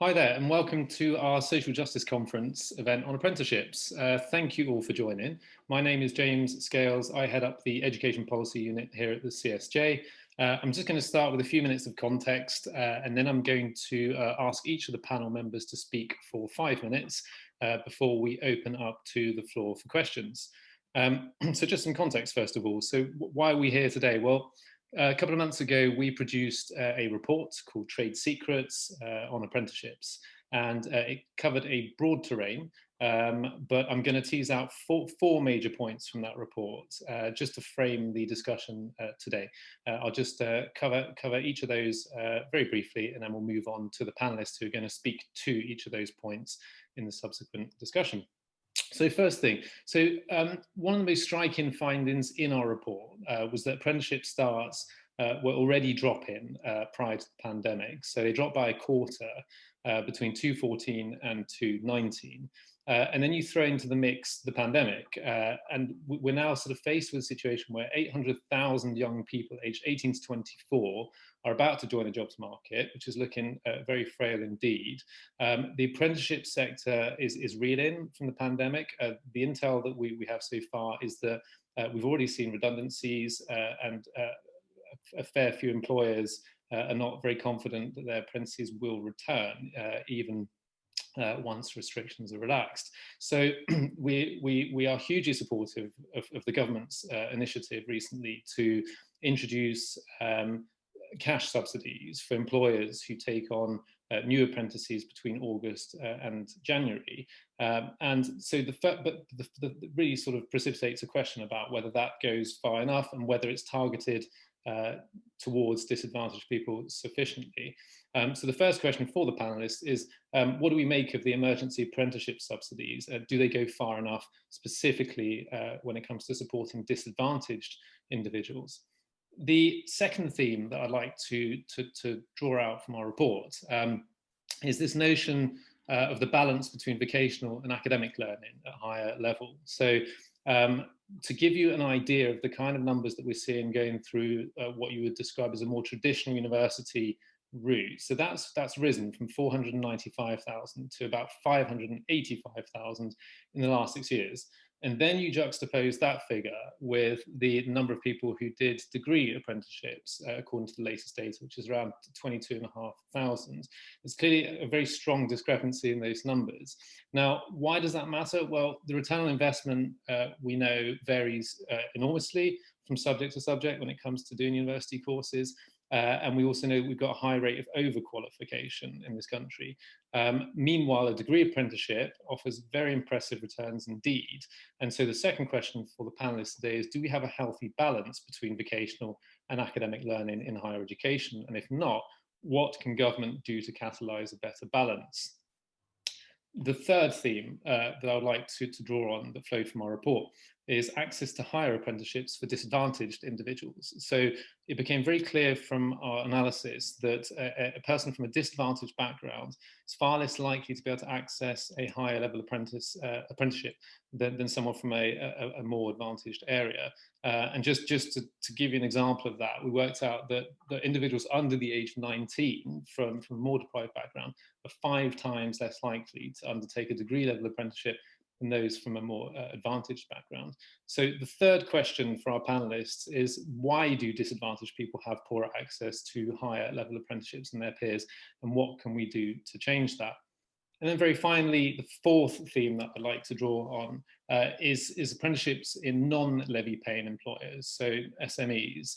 Hi there, and welcome to our Social Justice Conference event on apprenticeships. Thank you all for joining. My name is James Scales. I head up the Education Policy Unit here at the CSJ. I'm just going to start with a few minutes of context, and then I'm going to ask each of the panel members to speak for 5 minutes before we open up to the floor for questions. So just some context, first of all. So why are we here today? Well, a couple of months ago, we produced a report called Trade Secrets on apprenticeships, and it covered a broad terrain, but I'm going to tease out four major points from that report just to frame the discussion today. I'll just cover each of those very briefly, and then we'll move on to the panelists who are going to speak to each of those points in the subsequent discussion. So first thing, one of the most striking findings in our report was that apprenticeship starts were already dropping prior to the pandemic. So they dropped by a quarter between 2014 and 2019. And then you throw into the mix the pandemic, and we're now sort of faced with a situation where 800,000 young people aged 18 to 24 are about to join the jobs market, which is looking very frail indeed. The apprenticeship sector is reeling from the pandemic. The intel that we have so far is that we've already seen redundancies and a fair few employers are not very confident that their apprentices will return, even once restrictions are relaxed. So we are hugely supportive of the government's initiative recently to introduce cash subsidies for employers who take on new apprentices between August and January. And so the really sort of precipitates a question about whether that goes far enough and whether it's targeted towards disadvantaged people sufficiently. So the first question for the panelists is, what do we make of the emergency apprenticeship subsidies? Do they go far enough, specifically when it comes to supporting disadvantaged individuals? The second theme that I'd like to draw out from our report is this notion of the balance between vocational and academic learning at higher level. So to give you an idea of the kind of numbers that we're seeing going through what you would describe as a more traditional university route. So that's risen from 495,000 to about 585,000 in the last 6 years. And then you juxtapose that figure with the number of people who did degree apprenticeships, according to the latest data, which is around 22,500. There's clearly a very strong discrepancy in those numbers. Now, why does that matter? Well, the return on investment, we know, varies enormously from subject to subject when it comes to doing university courses. And we also know we've got a high rate of overqualification in this country. Meanwhile, a degree apprenticeship offers very impressive returns indeed. And so the second question for the panelists today is, do we have a healthy balance between vocational and academic learning in higher education? And if not, what can government do to catalyse a better balance? The third theme that I would like to draw on that flowed from our report is access to higher apprenticeships for disadvantaged individuals. So it became very clear from our analysis that a person from a disadvantaged background is far less likely to be able to access a higher level apprenticeship than someone from a more advantaged area. And just to give you an example of that, we worked out that individuals under the age of 19 from a more deprived background are 5 times less likely to undertake a degree level apprenticeship than those from a more advantaged background. So the third question for our panelists is, why do disadvantaged people have poorer access to higher level apprenticeships than their peers, and what can we do to change that? And then very finally, the fourth theme that I'd like to draw on is apprenticeships in non-levy paying employers, so SMEs.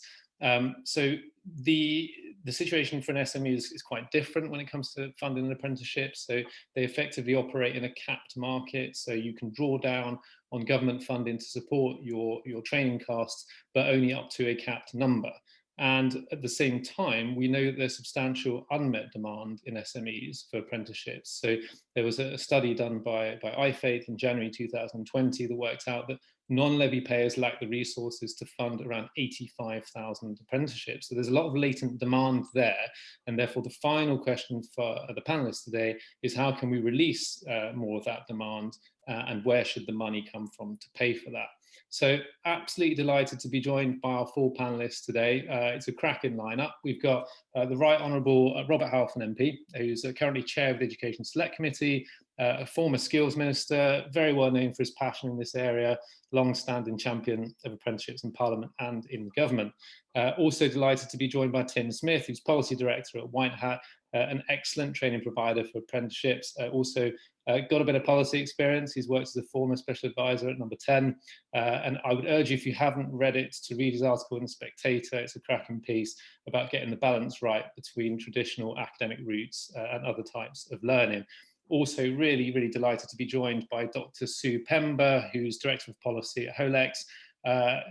So the situation for an SME is quite different when it comes to funding an apprenticeship. So they effectively operate in a capped market. So you can draw down on government funding to support your training costs, but only up to a capped number. And at the same time, we know that there's substantial unmet demand in SMEs for apprenticeships. So there was a study done by iFaith in January 2020 that worked out that non-levy payers lack the resources to fund around 85,000 apprenticeships. So there's a lot of latent demand there. And therefore, the final question for the panelists today is, how can we release more of that demand, and where should the money come from to pay for that? So absolutely delighted to be joined by our four panellists today. It's a cracking lineup. We've got the Right Honourable Robert Halfon MP, who's currently Chair of the Education Select Committee, a former Skills Minister, very well known for his passion in this area, long-standing champion of apprenticeships in Parliament and in government. Also delighted to be joined by Tim Smith, who's Policy Director at White Hat, an excellent training provider for apprenticeships, also got a bit of policy experience. He's worked as a former special advisor at Number 10. And I would urge you, if you haven't read it, to read his article in The Spectator. It's a cracking piece about getting the balance right between traditional academic routes and other types of learning. Also really, really delighted to be joined by Dr. Sue Pember, who's Director of Policy at HOLEX.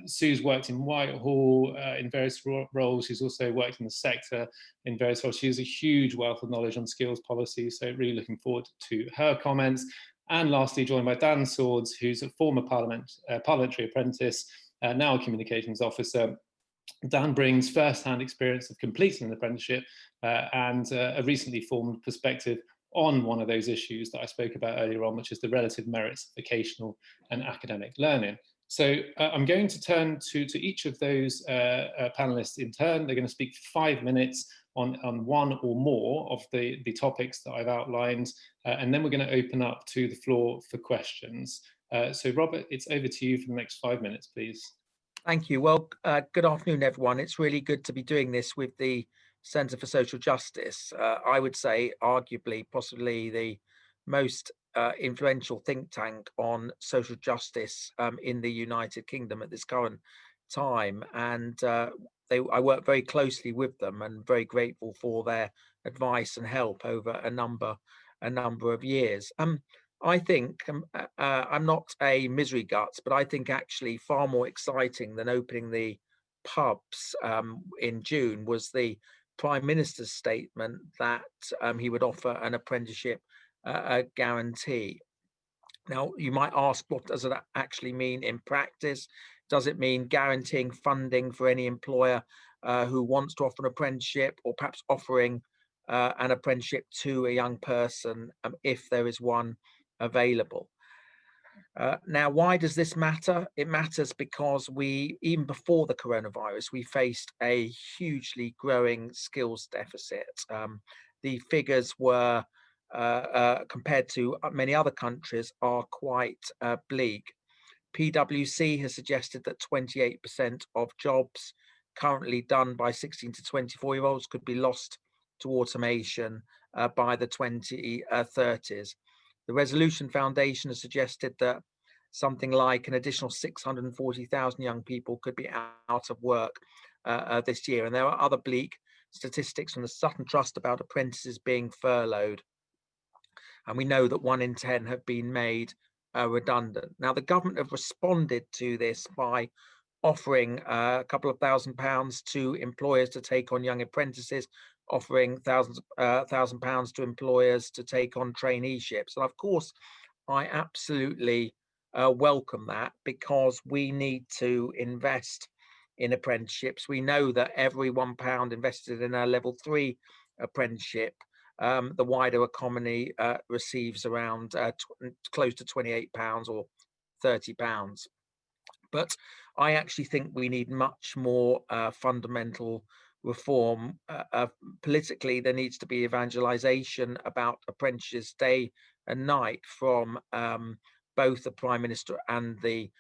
Sue's worked in Whitehall in various roles. She's also worked in the sector in various roles. She has a huge wealth of knowledge on skills policy, so really looking forward to her comments. And lastly, joined by Dan Swords, who's a former parliamentary apprentice, now a communications officer. Dan brings first-hand experience of completing an apprenticeship and a recently formed perspective on one of those issues that I spoke about earlier on, which is the relative merits of vocational and academic learning. So I'm going to turn to each of those panelists in turn. They're going to speak for 5 minutes on one or more of the topics that I've outlined, and then we're going to open up to the floor for questions. So Robert, it's over to you for the next 5 minutes, please. Thank you. Well, good afternoon, everyone. It's really good to be doing this with the Centre for Social Justice. I would say arguably, possibly the most influential think tank on social justice in the United Kingdom at this current time. And I work very closely with them and very grateful for their advice and help over a number of years. I think I'm not a misery guts, but I think actually far more exciting than opening the pubs in June was the Prime Minister's statement that he would offer an apprenticeship guarantee. Now, you might ask, what does that actually mean in practice? Does it mean guaranteeing funding for any employer who wants to offer an apprenticeship, or perhaps offering an apprenticeship to a young person if there is one available? Now, why does this matter? It matters because even before the coronavirus, we faced a hugely growing skills deficit. The figures were, compared to many other countries, are quite bleak. PwC has suggested that 28% of jobs currently done by 16 to 24-year-olds could be lost to automation by the 2030s. The Resolution Foundation has suggested that something like an additional 640,000 young people could be out of work this year. And there are other bleak statistics from the Sutton Trust about apprentices being furloughed. And we know that 1 in 10 have been made redundant. Now, the government have responded to this by offering a couple of £1,000 to employers to take on young apprentices, offering £1,000 to employers to take on traineeships. And of course, I absolutely welcome that, because we need to invest in apprenticeships. We know that every £1 invested in a level 3 apprenticeship, the wider economy receives around close to £28 or £30. But I actually think we need much more fundamental reform. Politically, there needs to be evangelization about apprentices day and night from both the Prime Minister and the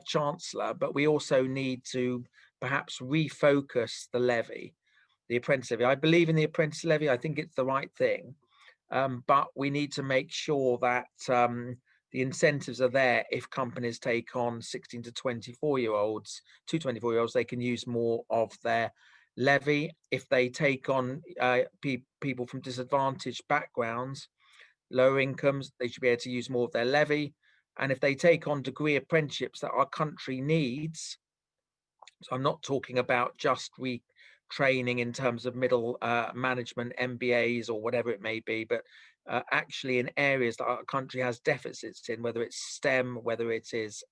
Chancellor. But we also need to perhaps refocus the levy, the apprentice levy. I believe in the apprentice levy. I think it's the right thing. But we need to make sure that the incentives are there. If companies take on 16 to 24-year-olds, they can use more of their levy. If they take on people from disadvantaged backgrounds, lower incomes, they should be able to use more of their levy. And if they take on degree apprenticeships that our country needs, so I'm not talking about just retraining in terms of middle management, MBAs or whatever it may be, but actually in areas that our country has deficits in, whether it's STEM, whether it is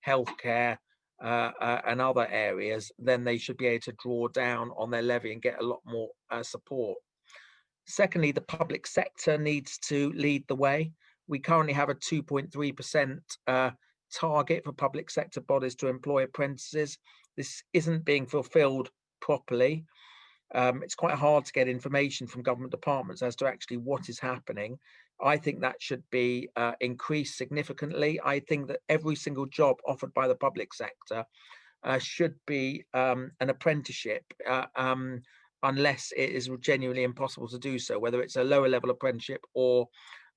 healthcare and other areas, then they should be able to draw down on their levy and get a lot more support. Secondly, the public sector needs to lead the way. We currently have a 2.3% target for public sector bodies to employ apprentices. This isn't being fulfilled properly. It's quite hard to get information from government departments as to actually what is happening. I think that should be increased significantly. I think that every single job offered by the public sector should be an apprenticeship, unless it is genuinely impossible to do so, whether it's a lower level apprenticeship or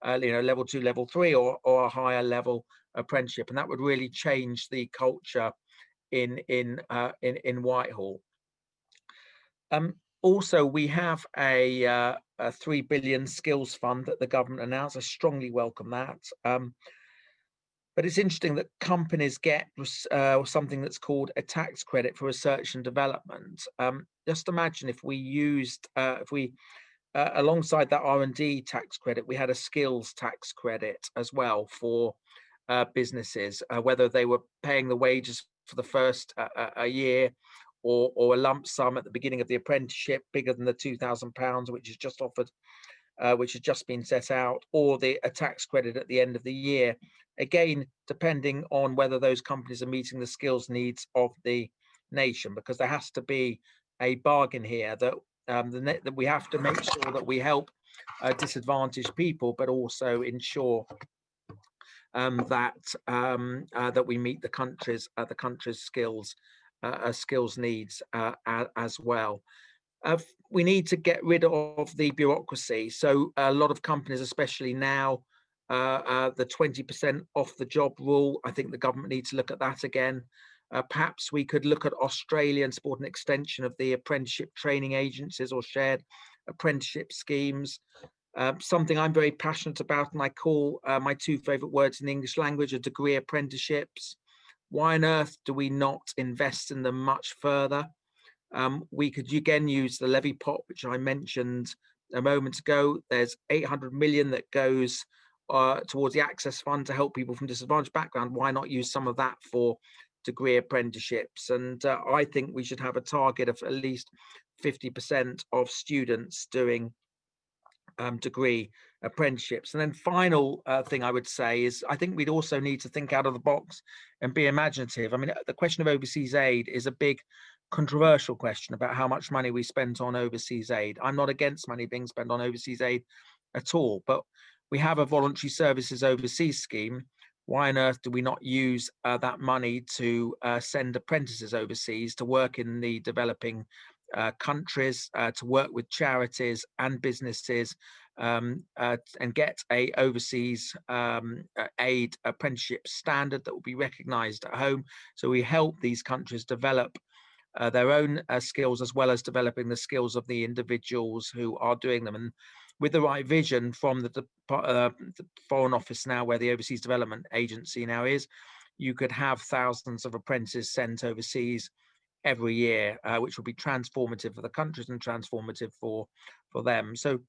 level 2, level 3, or a higher level apprenticeship, and that would really change the culture in Whitehall. Also, we have a 3 billion skills fund that the government announced. I strongly welcome that. But it's interesting that companies get something that's called a tax credit for research and development. Just imagine if we used, alongside that R&D tax credit, we had a skills tax credit as well for businesses, whether they were paying the wages for the first a year, or a lump sum at the beginning of the apprenticeship bigger than the £2,000, which is just offered, which has just been set out, or a tax credit at the end of the year. Again, depending on whether those companies are meeting the skills needs of the nation, because there has to be a bargain here that that we have to make sure that we help disadvantaged people, but also ensure that we meet the country's skills needs as well. We need to get rid of the bureaucracy. So a lot of companies, especially now, the 20% off the job rule, I think the government needs to look at that again. Perhaps we could look at Australia and support an extension of the apprenticeship training agencies or shared apprenticeship schemes. Something I'm very passionate about, and I call my 2 favorite words in the English language, are degree apprenticeships. Why on earth do we not invest in them much further? We could again use the levy pot, which I mentioned a moment ago. There's 800 million that goes towards the Access Fund to help people from disadvantaged background. Why not use some of that for degree apprenticeships? And I think we should have a target of at least 50% of students doing degree apprenticeships. And then final thing I would say is I think we'd also need to think out of the box and be imaginative. I mean, the question of overseas aid is a big controversial question about how much money we spent on overseas aid. I'm not against money being spent on overseas aid at all, but we have a voluntary services overseas scheme. Why on earth do we not use that money to send apprentices overseas to work in the developing countries, to work with charities and businesses, and get a overseas aid apprenticeship standard that will be recognized at home, so we help these countries develop their own skills, as well as developing the skills of the individuals who are doing them. And with the right vision from the Foreign Office now, where the Overseas Development Agency now is, you could have thousands of apprentices sent overseas every year, which will be transformative for the countries and transformative for them. So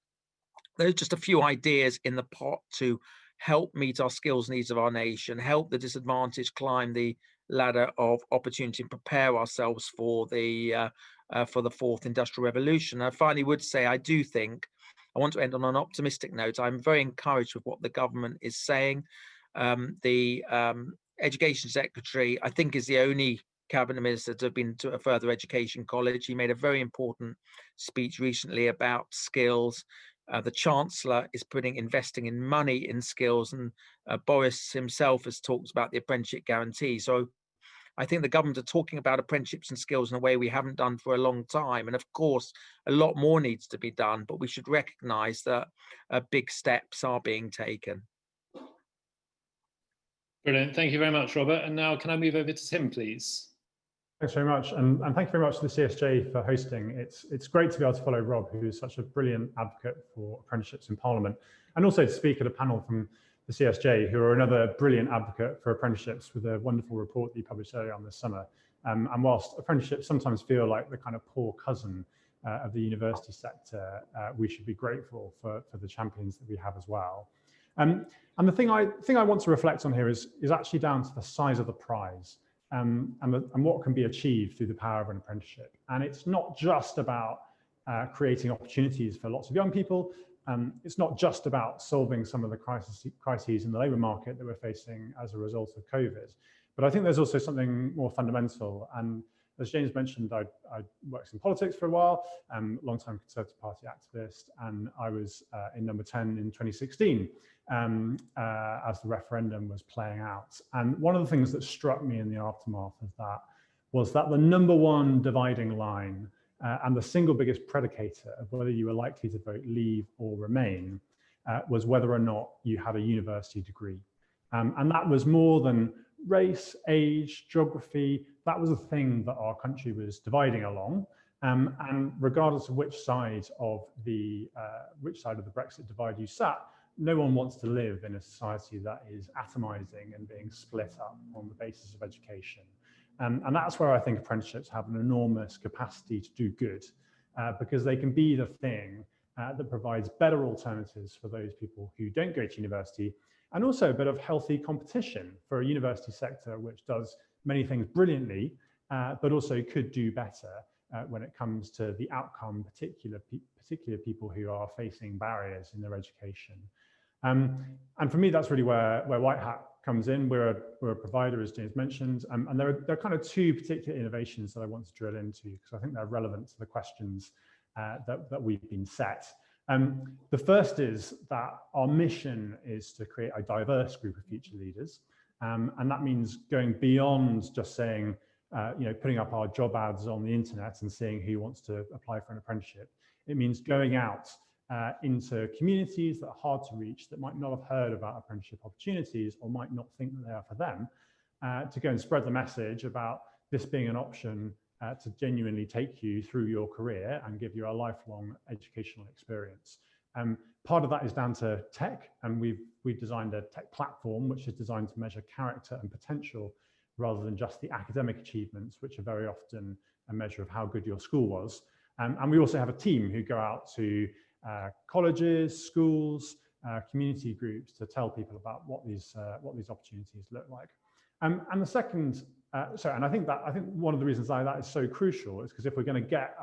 there's just a few ideas in the pot to help meet our skills needs of our nation, help the disadvantaged climb the ladder of opportunity, and prepare ourselves for the fourth industrial revolution. I finally would say I do think I want to end on an optimistic note. I'm very encouraged with what the government is saying. The Education Secretary, I think, is the only cabinet minister to have been to a further education college. He made a very important speech recently about skills. The Chancellor is investing in money in skills, and Boris himself has talked about the apprenticeship guarantee. So I think the government are talking about apprenticeships and skills in a way we haven't done for a long time. And of course, a lot more needs to be done, but we should recognise that big steps are being taken. Brilliant. Thank you very much, Robert. And now can I move over to Tim, please? Thanks very much. And thank you very much to the CSJ for hosting. It's great to be able to follow Rob, who is such a brilliant advocate for apprenticeships in Parliament, and also to speak at a panel from the CSJ, who are another brilliant advocate for apprenticeships, with a wonderful report that you published earlier on this summer. And whilst apprenticeships sometimes feel like the kind of poor cousin of the university sector, we should be grateful for the champions that we have as well. And the thing I want to reflect on here is actually down to the size of the prize. And what can be achieved through the power of an apprenticeship. And it's not just about creating opportunities for lots of young people, it's not just about solving some of the crises in the labour market that we're facing as a result of COVID, but I think there's also something more fundamental. And as James mentioned, I worked in politics for a while, long-time Conservative Party activist, and I was in number 10 in 2016 as the referendum was playing out. And one of the things that struck me in the aftermath of that was that the number one dividing line and the single biggest predicator of whether you were likely to vote Leave or Remain was whether or not you had a university degree. And that was more than race, age, geography. That was a thing that our country was dividing along. And regardless of which side of the Brexit divide you sat, no one wants to live in a society that is atomizing and being split up on the basis of education. And that's where I think apprenticeships have an enormous capacity to do good, because they can be the thing that provides better alternatives for those people who don't go to university, and also a bit of healthy competition for a university sector which does many things brilliantly, but also could do better when it comes to the outcome, particular people who are facing barriers in their education. And for me, that's really where White Hat comes in. We're a provider, as James mentioned, and there are kind of two particular innovations that I want to drill into, because I think they're relevant to the questions that we've been set. The first is that our mission is to create a diverse group of future leaders. And that means going beyond just saying, putting up our job ads on the internet and seeing who wants to apply for an apprenticeship. It means going out into communities that are hard to reach, that might not have heard about apprenticeship opportunities or might not think that they are for them, to go and spread the message about this being an option to genuinely take you through your career and give you a lifelong educational experience. Part of that is down to tech, and we've designed a tech platform which is designed to measure character and potential rather than just the academic achievements, which are very often a measure of how good your school was. And we also have a team who go out to colleges, schools, community groups to tell people about what these opportunities look like. And the second, and I think one of the reasons why that is so crucial is because if we're going to get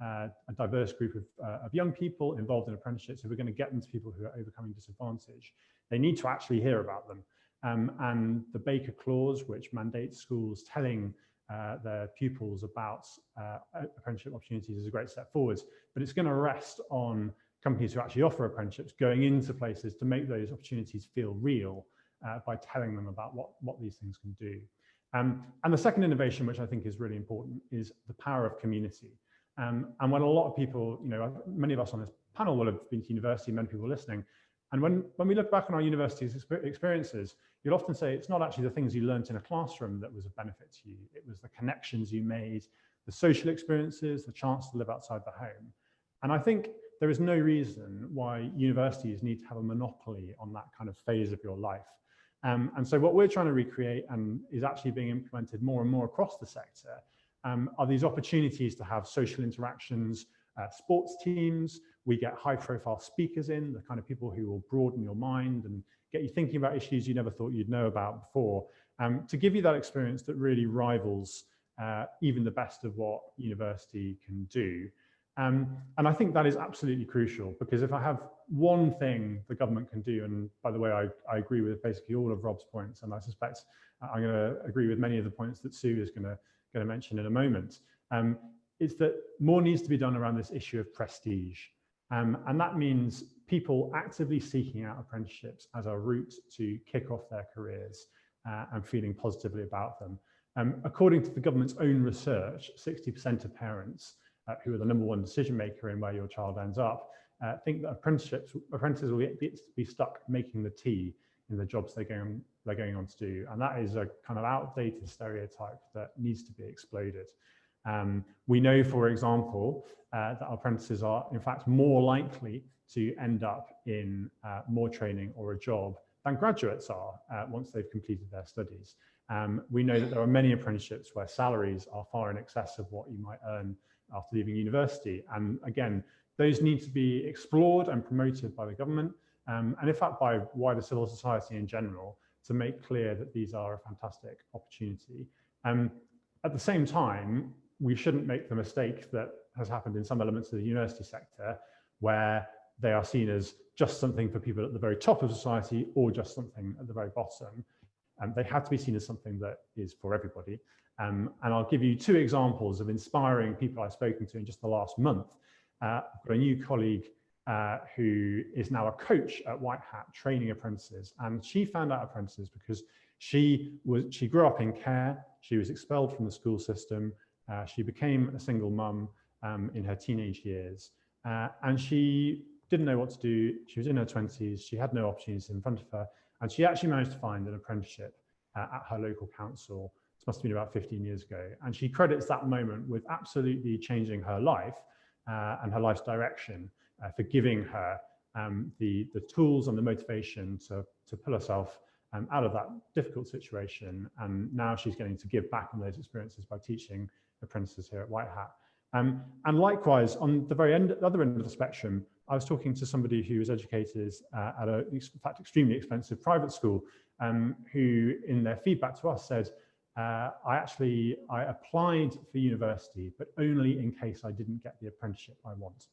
a diverse group of young people involved in apprenticeships, if we're going to get them to people who are overcoming disadvantage, they need to actually hear about them. And the Baker Clause, which mandates schools telling their pupils about apprenticeship opportunities, is a great step forwards, but it's going to rest on companies who actually offer apprenticeships going into places to make those opportunities feel real by telling them about what these things can do. And the second innovation, which I think is really important, is the power of community. And when a lot of people, many of us on this panel will have been to university, many people listening, and when we look back on our university's experiences, you'll often say it's not actually the things you learned in a classroom that was of benefit to you. It was the connections you made, the social experiences, the chance to live outside the home. And I think there is no reason why universities need to have a monopoly on that kind of phase of your life. And so what we're trying to recreate, and is actually being implemented more and more across the sector, are these opportunities to have social interactions, sports teams. We get high profile speakers in, the kind of people who will broaden your mind and get you thinking about issues you never thought you'd know about before, to give you that experience that really rivals even the best of what university can do. And I think that is absolutely crucial, because if I have one thing the government can do, and by the way, I agree with basically all of Rob's points, and I suspect I'm going to agree with many of the points that Sue is going to mention in a moment, is that more needs to be done around this issue of prestige. And that means people actively seeking out apprenticeships as a route to kick off their careers and feeling positively about them. According to the government's own research, 60% of parents who are the #1 decision maker in where your child ends up think that apprentices will be stuck making the tea in the jobs they're going on to do. And that is a kind of outdated stereotype that needs to be exploded. We know, for example, that apprentices are in fact more likely to end up in more training or a job than graduates are once they've completed their studies. We know that there are many apprenticeships where salaries are far in excess of what you might earn after leaving university. And again, those need to be explored and promoted by the government, and in fact by wider civil society in general, to make clear that these are a fantastic opportunity. At the same time, we shouldn't make the mistake that has happened in some elements of the university sector, where they are seen as just something for people at the very top of society or just something at the very bottom. They have to be seen as something that is for everybody. And I'll give you two examples of inspiring people I've spoken to in just the last month. I've got a new colleague who is now a coach at White Hat training apprentices, and she found out apprentices because she grew up in care. She was expelled from the school system. She became a single mum in her teenage years, and she didn't know what to do. She was in her 20s. She had no opportunities in front of her, and she actually managed to find an apprenticeship at her local council. This must have been about 15 years ago, and she credits that moment with absolutely changing her life and her life's direction for giving her the tools and the motivation to pull herself out of that difficult situation. And now she's getting to give back on those experiences by teaching apprentices here at White Hat. And likewise, on the other end of the spectrum, I was talking to somebody who was educated at a, in fact, extremely expensive private school, who in their feedback to us said, I applied for university, but only in case I didn't get the apprenticeship I want.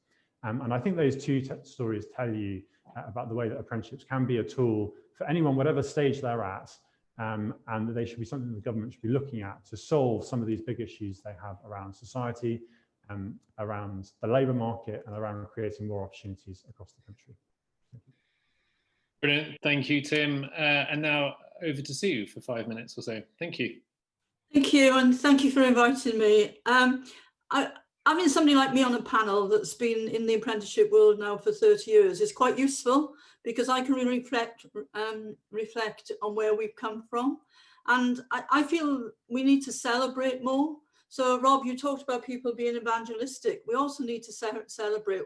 And I think those two stories tell you about the way that apprenticeships can be a tool for anyone, whatever stage they're at, and that they should be something the government should be looking at to solve some of these big issues they have around society, around the labour market, and around creating more opportunities across the country. Brilliant, thank you, Tim. And now over to Sue for 5 minutes or so. Thank you. Thank you, and thank you for inviting me. Having somebody like me on a panel that's been in the apprenticeship world now for 30 years is quite useful, because I can really reflect on where we've come from. And I feel we need to celebrate more. So Rob, you talked about people being evangelistic. We also need to celebrate.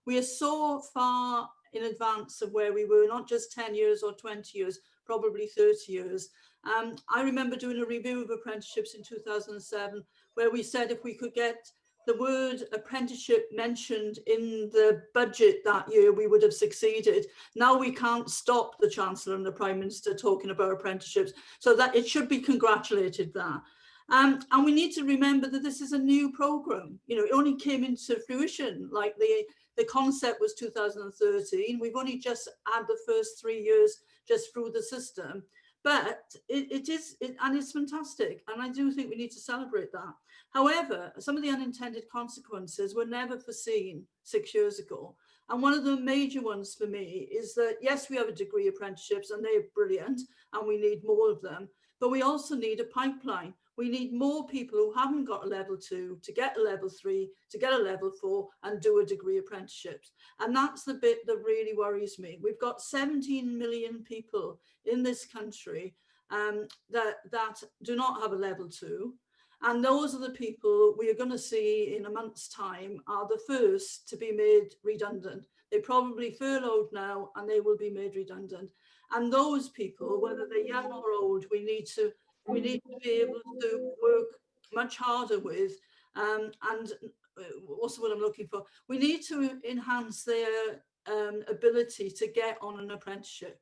We are so far in advance of where we were, not just 10 years or 20 years, probably 30 years. I remember doing a review of apprenticeships in 2007, where we said if we could get the word apprenticeship mentioned in the budget that year, we would have succeeded. Now we can't stop the Chancellor and the Prime Minister talking about apprenticeships, so that it should be congratulated that. And we need to remember that this is a new programme. You know, it only came into fruition, like the concept was 2013. We've only just had the first 3 years just through the system. But it's fantastic. And I do think we need to celebrate that. However, some of the unintended consequences were never foreseen 6 years ago. And one of the major ones for me is that, yes, we have a degree apprenticeships and they're brilliant and we need more of them, but we also need a pipeline. We need more people who haven't got a level 2 to get a level 3, to get a level 4 and do a degree apprenticeships. And that's the bit that really worries me. We've got 17 million people in this country that do not have a level 2. And those are the people we are going to see in a month's time are the first to be made redundant. They're probably furloughed now and they will be made redundant. And those people, whether they're young or old, we need to be able to work much harder with. And also what I'm looking for, we need to enhance their ability to get on an apprenticeship.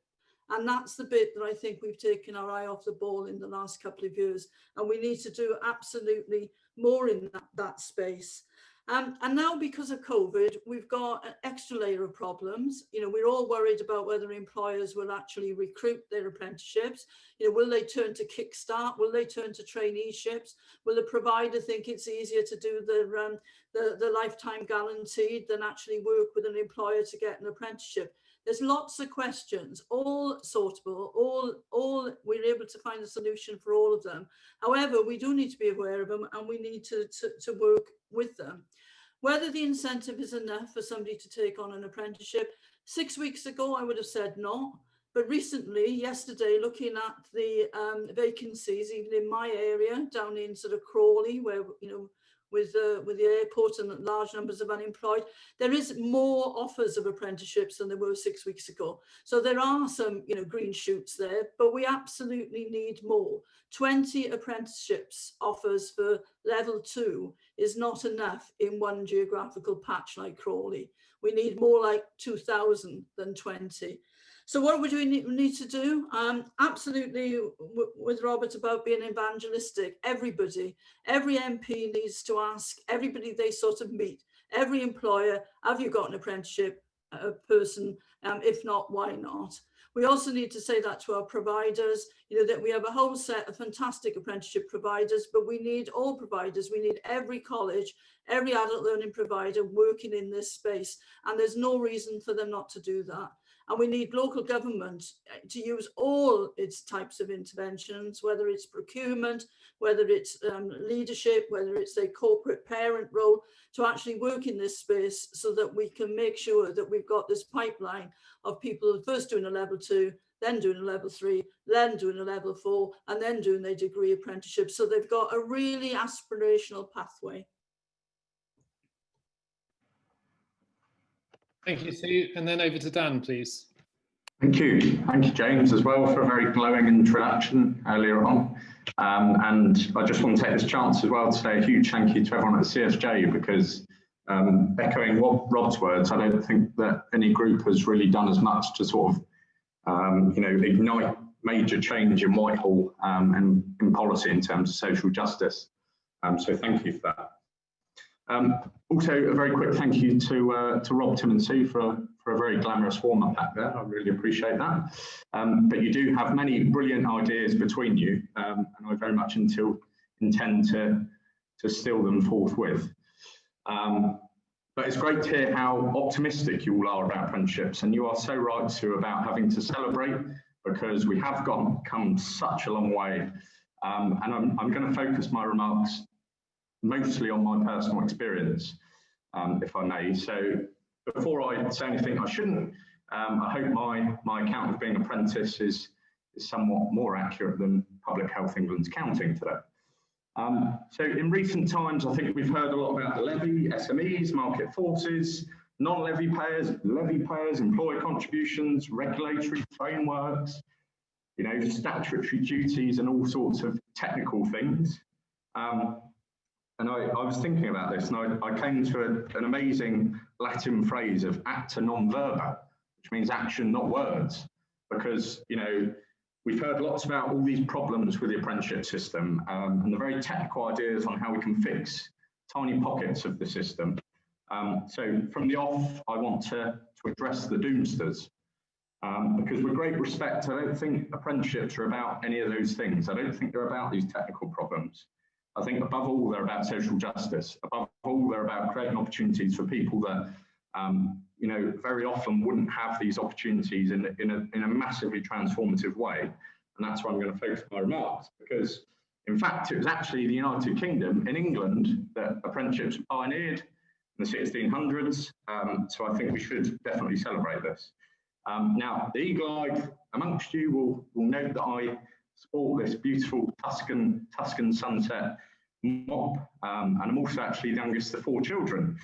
And that's the bit that I think we've taken our eye off the ball in the last couple of years. And we need to do absolutely more in that space. And now because of COVID, we've got an extra layer of problems. You know, we're all worried about whether employers will actually recruit their apprenticeships. You know, will they turn to kickstart? Will they turn to traineeships? Will the provider think it's easier to do the lifetime guaranteed than actually work with an employer to get an apprenticeship? There's lots of questions, all sortable, all we're able to find a solution for all of them. However, we do need to be aware of them and we need to work with them. Whether the incentive is enough for somebody to take on an apprenticeship, 6 weeks ago, I would have said no. But recently, yesterday, looking at the vacancies, even in my area, down in sort of Crawley, where, you know, with the airport and large numbers of unemployed, there is more offers of apprenticeships than there were 6 weeks ago. So there are some, you know, green shoots there, but we absolutely need more. 20 apprenticeships offers for level 2 is not enough in one geographical patch like Crawley. We need more like 2,000 than 20. So what would we need to do? Absolutely with Robert about being evangelistic. Everybody, every MP needs to ask everybody they sort of meet, every employer, have you got an apprenticeship? person? If not, why not? We also need to say that to our providers, that we have a whole set of fantastic apprenticeship providers, but we need all providers. We need every college, every adult learning provider working in this space. And there's no reason for them not to do that. And we need local government to use all its types of interventions, whether it's procurement, whether it's leadership, whether it's a corporate parent role, to actually work in this space so that we can make sure that we've got this pipeline of people first doing a level 2, then doing a level 3, then doing a level 4, and then doing their degree apprenticeship. So they've got a really aspirational pathway. Thank you, Sue. And then over to Dan, please. Thank you, James, as well, for a very glowing introduction earlier on. And I just want to take this chance as well to say a huge thank you to everyone at the CSJ, because echoing Rob's words, I don't think that any group has really done as much to sort of, ignite major change in Whitehall and in policy in terms of social justice. So thank you for that. Also, a very quick thank you to Rob, Tim and Sue for a very glamorous warm-up back there. I really appreciate that. But you do have many brilliant ideas between you, and I very much intend to steal them forthwith. But it's great to hear how optimistic you all are about apprenticeships, and you are so right, Sue, about having to celebrate, because we have come such a long way. And I'm going to focus my remarks mostly on my personal experience, if I may. So before I say anything I shouldn't, I hope my account of being an apprentice is somewhat more accurate than Public Health England's counting today. So in recent times, I think we've heard a lot about the levy, SMEs, market forces, non-levy payers, levy payers, employer contributions, regulatory frameworks, statutory duties and all sorts of technical things. And I was thinking about this, and I came to an amazing Latin phrase of acta non verba, which means action, not words. Because, we've heard lots about all these problems with the apprenticeship system and the very technical ideas on how we can fix tiny pockets of the system. So from the off, I want to address the doomsters. Because with great respect, I don't think apprenticeships are about any of those things. I don't think they're about these technical problems. I think above all, they're about social justice. Above all, they're about creating opportunities for people that, very often wouldn't have these opportunities in a massively transformative way. And that's why I'm going to focus my remarks, because in fact, it was actually the United Kingdom, in England, that apprenticeships were pioneered in the 1600s. So I think we should definitely celebrate this. Now, the eagle-eyed amongst you will note that I sport this beautiful Tuscan sunset mop, and I'm also actually the youngest of 4 children.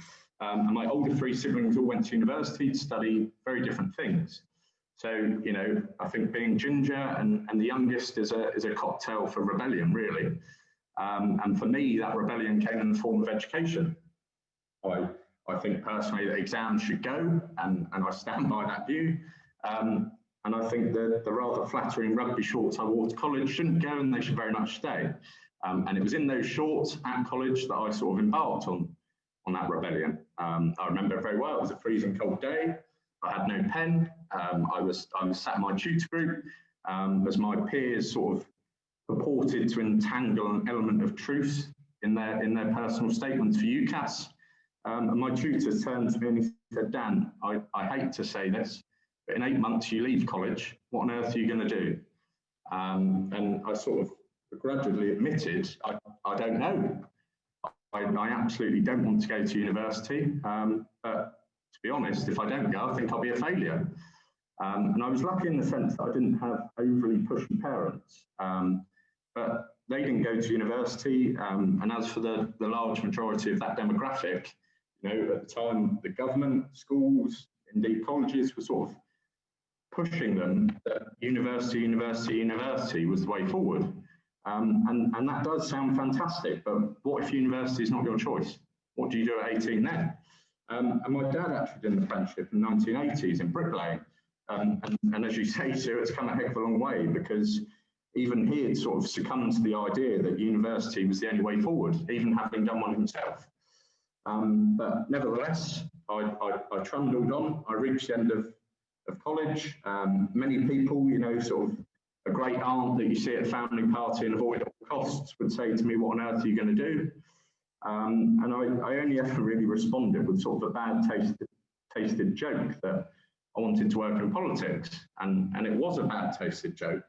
And my older 3 siblings all went to university to study very different things. So, I think being ginger and the youngest is a cocktail for rebellion, really. And for me, that rebellion came in the form of education. I think personally that exams should go, and I stand by that view. And I think that the rather flattering rugby shorts I wore to college shouldn't go, and they should very much stay. And it was in those shorts at college that I sort of embarked on that rebellion. I remember very well, it was a freezing cold day. I had no pen. I was sat in my tutor group as my peers sort of purported to entangle an element of truth in their personal statements for UCAS. And my tutor turned to me and he said, "Dan, I hate to say this, but in 8 months you leave college. What on earth are you going to do?" And I sort of begrudgingly admitted, I don't know. I absolutely don't want to go to university. But to be honest, if I don't go, I think I'll be a failure. And I was lucky in the sense that I didn't have overly pushy parents. But they didn't go to university. And as for the large majority of that demographic, at the time, the government, schools, indeed colleges were sort of pushing them that university was the way forward. And that does sound fantastic, but what if university is not your choice? What do you do at 18 then? And my dad actually did an apprenticeship in the 1980s in bricklaying. And as you say, Sue, it's come a heck of a long way, because even he had sort of succumbed to the idea that university was the only way forward, even having done one himself. But nevertheless, I trundled on. I reached the end of college. Many people, you know, sort of a great aunt that you see at a family party and avoid at all costs would say to me, what on earth are you going to do? And I only ever really responded with sort of a bad tasted joke that I wanted to work in politics. And it was a bad tasted joke,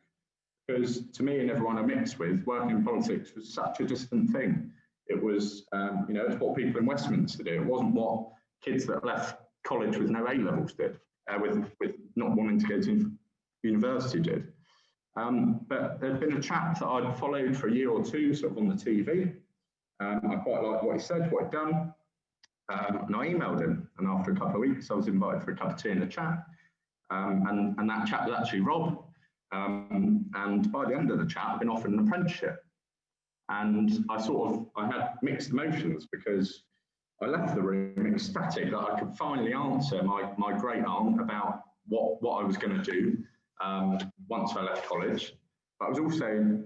because to me and everyone I mixed with, working in politics was such a distant thing. It was, you know, it's what people in Westminster do. It wasn't what kids that left college with no A-levels did, with not wanting to go to university did. But there'd been a chap that I'd followed for a year or two, sort of on the TV. I quite liked what he said, what he'd done. And I emailed him, and after a couple of weeks, I was invited for a cup of tea and a chat. And that chap was actually Rob. And by the end of the chat, I'd been offered an apprenticeship. And I had mixed emotions, because I left the room ecstatic that I could finally answer my great aunt about what I was going to do once I left college. But I was also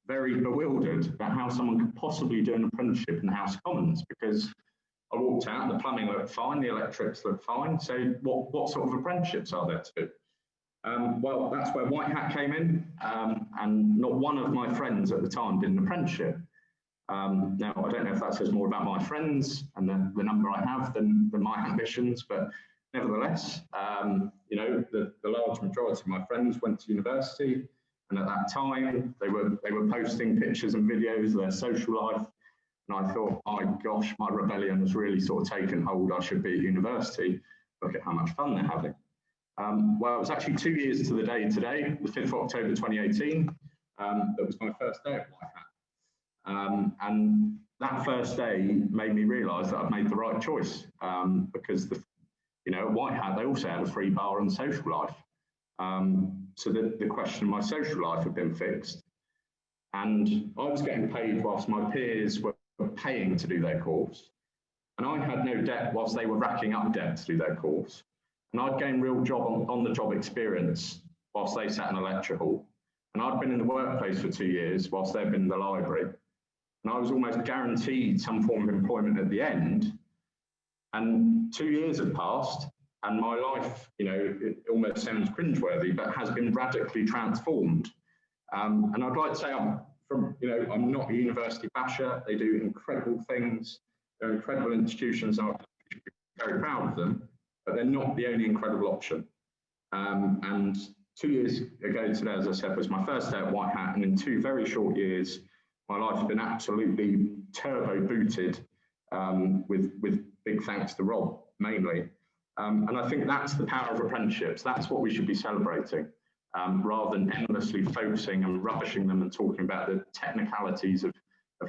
very bewildered about how someone could possibly do an apprenticeship in the House of Commons, because I walked out, the plumbing looked fine, the electrics looked fine. So what sort of apprenticeships are there to do? Well, that's where White Hat came in, and not one of my friends at the time did an apprenticeship. Now, I don't know if that says more about my friends and the number I have than my ambitions, but nevertheless, you know, the large majority of my friends went to university, and at that time, they were posting pictures and videos of their social life, and I thought, my gosh, my rebellion has really sort of taken hold. I should be at university. Look at how much fun they're having. Well, it was actually 2 years to the day today, the 5th of October 2018, that was my first day at White Hat. And that first day made me realise that I'd made the right choice, because, you know, at White Hat, they also had a free bar and social life. So the question of my social life had been fixed. And I was getting paid whilst my peers were paying to do their course. And I had no debt whilst they were racking up debt to do their course. And I'd gained real on-the-job experience whilst they sat in a lecture hall. And I'd been in the workplace for 2 years whilst they'd been in the library. And I was almost guaranteed some form of employment at the end. And 2 years had passed, and my life, you know, it almost sounds cringeworthy, but has been radically transformed. And I'd like to say I'm not a university basher. They do incredible things. They're incredible institutions. I'm very proud of them, but they're not the only incredible option. And 2 years ago today, as I said, was my first day at White Hat, and in 2 very short years, my life has been absolutely turbo booted, with big thanks to Rob mainly. And I think that's the power of apprenticeships. That's what we should be celebrating, rather than endlessly focusing and rubbishing them and talking about the technicalities of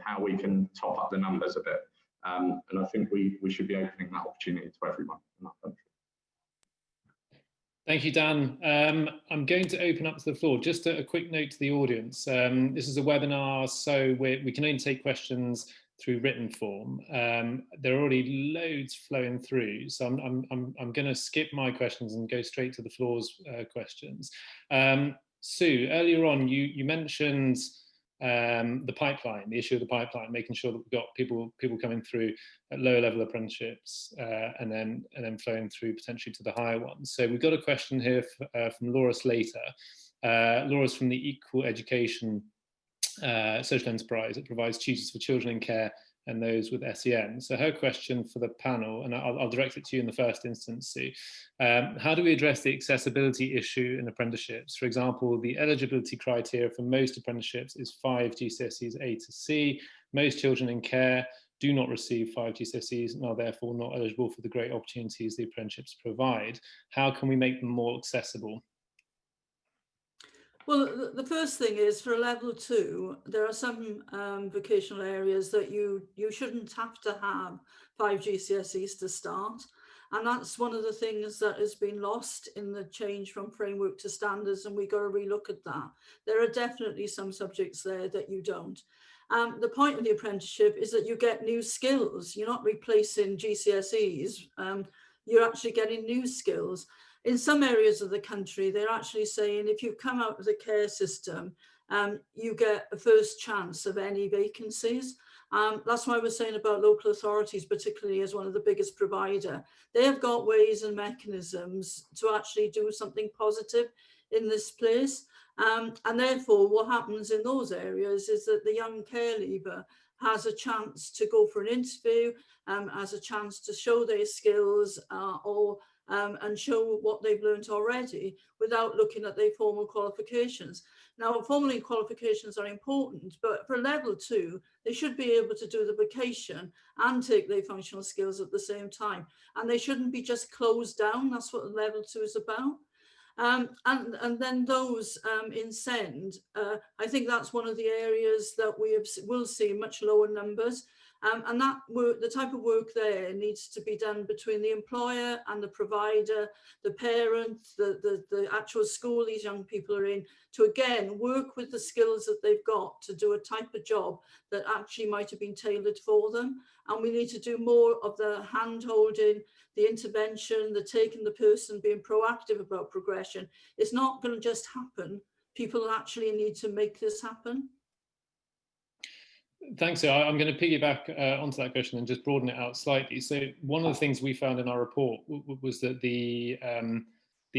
how we can top up the numbers a bit. And I think we should be opening that opportunity to everyone in our country. Thank you, Dan. I'm going to open up to the floor. Just a quick note to the audience. This is a webinar, so we can only take questions through written form. There are already loads flowing through, so I'm going to skip my questions and go straight to the floor's questions. Sue, earlier on, you mentioned the pipeline, the issue of the pipeline, making sure that we've got people coming through at lower level apprenticeships, and then flowing through potentially to the higher ones. So we've got a question here from Laura Slater. Laura's from the Equal Education social enterprise. It provides tutors for children in care and those with SEN. So her question for the panel, and I'll direct it to you in the first instance, Sue. How do we address the accessibility issue in apprenticeships? For example, the eligibility criteria for most apprenticeships is 5 GCSEs A to C. Most children in care do not receive 5 GCSEs and are therefore not eligible for the great opportunities the apprenticeships provide. How can we make them more accessible? Well, the first thing is, for a level 2, there are some vocational areas that you shouldn't have to have 5 GCSEs to start. And that's one of the things that has been lost in the change from framework to standards, and we've got to relook at that. There are definitely some subjects there that you don't. The point of the apprenticeship is that you get new skills. You're not replacing GCSEs, you're actually getting new skills. In some areas of the country, they're actually saying if you come out of the care system, you get a first chance of any vacancies. That's why I was saying about local authorities, particularly as one of the biggest provider. They have got ways and mechanisms to actually do something positive in this place. And therefore, what happens in those areas is that the young care leaver has a chance to go for an interview, has a chance to show their skills and show what they've learned already without looking at their formal qualifications. Now, formal qualifications are important, but for level 2, they should be able to do the vocation and take their functional skills at the same time. And they shouldn't be just closed down. That's what level 2 is about. And then those in SEND, I think that's one of the areas that will see much lower numbers. And that work, the type of work there needs to be done between the employer and the provider, the parent, the actual school these young people are in, to again work with the skills that they've got to do a type of job that actually might have been tailored for them. And we need to do more of the hand-holding, the intervention, the taking the person, being proactive about progression. It's not going to just happen. People actually need to make this happen. Thanks. So I'm going to piggyback onto that question and just broaden it out slightly. So one of the things we found in our report was that the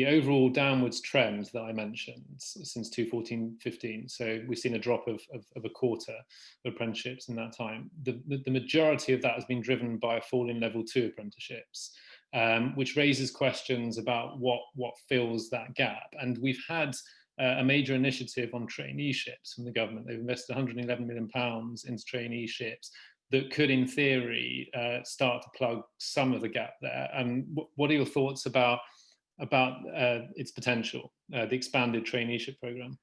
overall downwards trend that I mentioned since 2014-15, so we've seen a drop of a quarter of apprenticeships in that time. The majority of that has been driven by a fall in level 2 apprenticeships, which raises questions about what fills that gap. And we've had a major initiative on traineeships from the government. They've invested £111 million into traineeships that could, in theory, start to plug some of the gap there. And what are your thoughts about its potential, the expanded traineeship programme?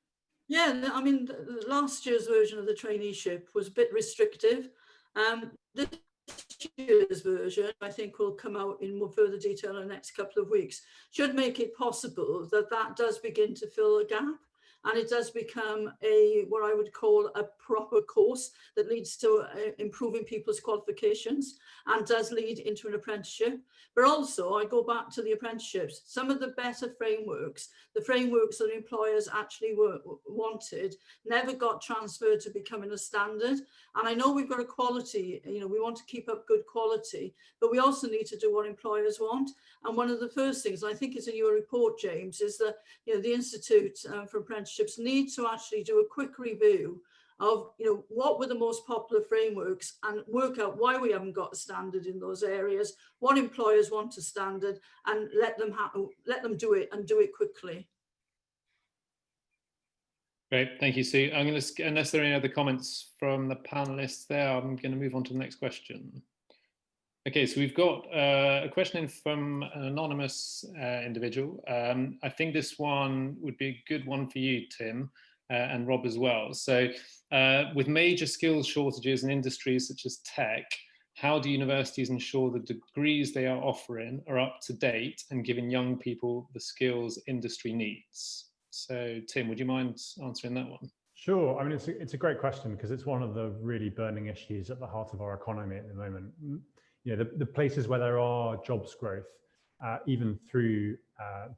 Yeah, I mean, last year's version of the traineeship was a bit restrictive. This year's version, I think, will come out in more further detail in the next couple of weeks, should make it possible that does begin to fill a gap. And it does become what I would call a proper course that leads to improving people's qualifications and does lead into an apprenticeship. But also, I go back to the apprenticeships. Some of the better frameworks, the frameworks that employers actually wanted, never got transferred to becoming a standard. And I know we've got a quality, we want to keep up good quality, but we also need to do what employers want. And one of the first things, and I think it's in your report, James, is that the Institute for Apprenticeships need to actually do a quick review of what were the most popular frameworks and work out why we haven't got a standard in those areas, what employers want a standard, and let them do it and do it quickly. Great, thank you, Sue. I'm going to, unless there are any other comments from the panelists there, I'm going to move on to the next question. Okay, so we've got a question in from an anonymous individual. I think this one would be a good one for you, Tim, and Rob as well. So with major skills shortages in industries such as tech, how do universities ensure the degrees they are offering are up to date and giving young people the skills industry needs? So Tim, would you mind answering that one? Sure. I mean, it's a great question because it's one of the really burning issues at the heart of our economy at the moment. The places where there are jobs growth, even through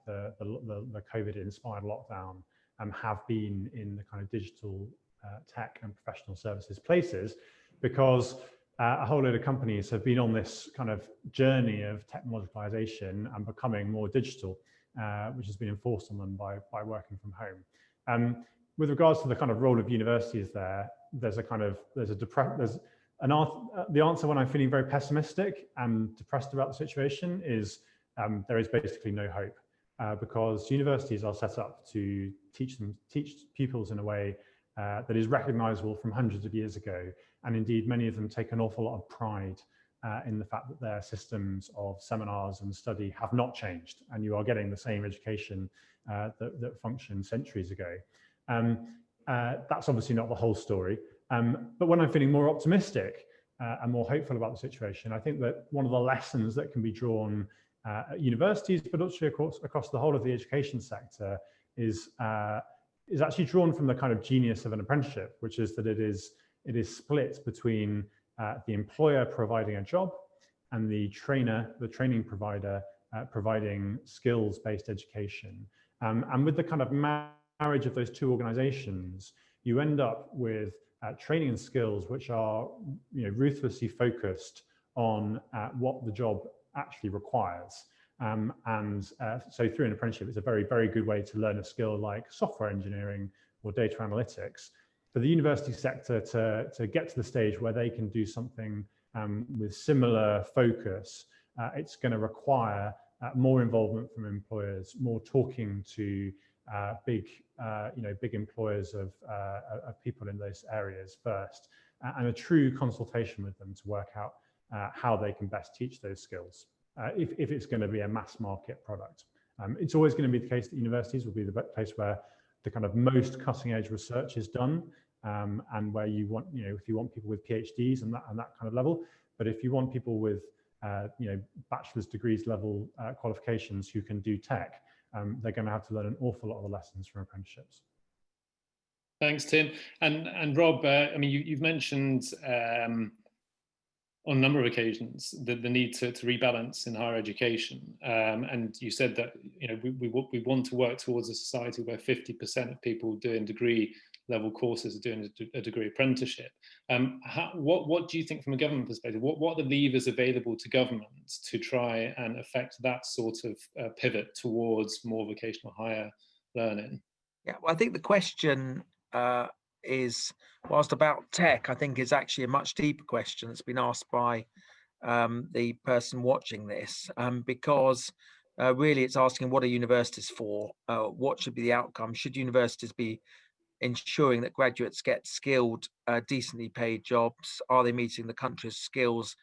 the COVID-inspired lockdown, have been in the kind of digital tech and professional services places, because a whole load of companies have been on this kind of journey of technologicalization and becoming more digital, which has been enforced on them by working from home. With regards to the kind of role of universities the answer when I'm feeling very pessimistic and depressed about the situation is there is basically no hope, because universities are set up to teach pupils in a way that is recognizable from hundreds of years ago. And indeed, many of them take an awful lot of pride in the fact that their systems of seminars and study have not changed, and you are getting the same education that functioned centuries ago. That's obviously not the whole story. But when I'm feeling more optimistic and more hopeful about the situation, I think that one of the lessons that can be drawn at universities, but also across the whole of the education sector, is actually drawn from the kind of genius of an apprenticeship, which is that it is split between the employer providing a job and the training provider providing skills-based education. And with the kind of marriage of those two organizations, you end up with training and skills which are ruthlessly focused on what the job actually requires. So through an apprenticeship, it's a very, very good way to learn a skill like software engineering or data analytics. For the university sector to get to the stage where they can do something with similar focus, it's going to require more involvement from employers, more talking to big employers of people in those areas first, and a true consultation with them to work out how they can best teach those skills. If it's going to be a mass market product. It's always going to be the case that universities will be the place where the kind of most cutting edge research is done, and where you want, if you want people with PhDs and that kind of level. But if you want people with bachelor's degrees level qualifications who can do tech, they're going to have to learn an awful lot of the lessons from apprenticeships. Thanks, Tim. And Rob, I mean, you've mentioned on a number of occasions the need to rebalance in higher education, and you said that we want to work towards a society where 50% of people doing degree level courses are doing a degree apprenticeship. What do you think from a government perspective? What are the levers available to governments to try and affect that sort of pivot towards more vocational higher learning? Yeah, well, I think the question is, whilst about tech, I think is actually a much deeper question that's been asked by the person watching this, because really it's asking, what are universities for? What should be the outcome? Should universities be ensuring that graduates get skilled, decently paid jobs? Are they meeting the country's skills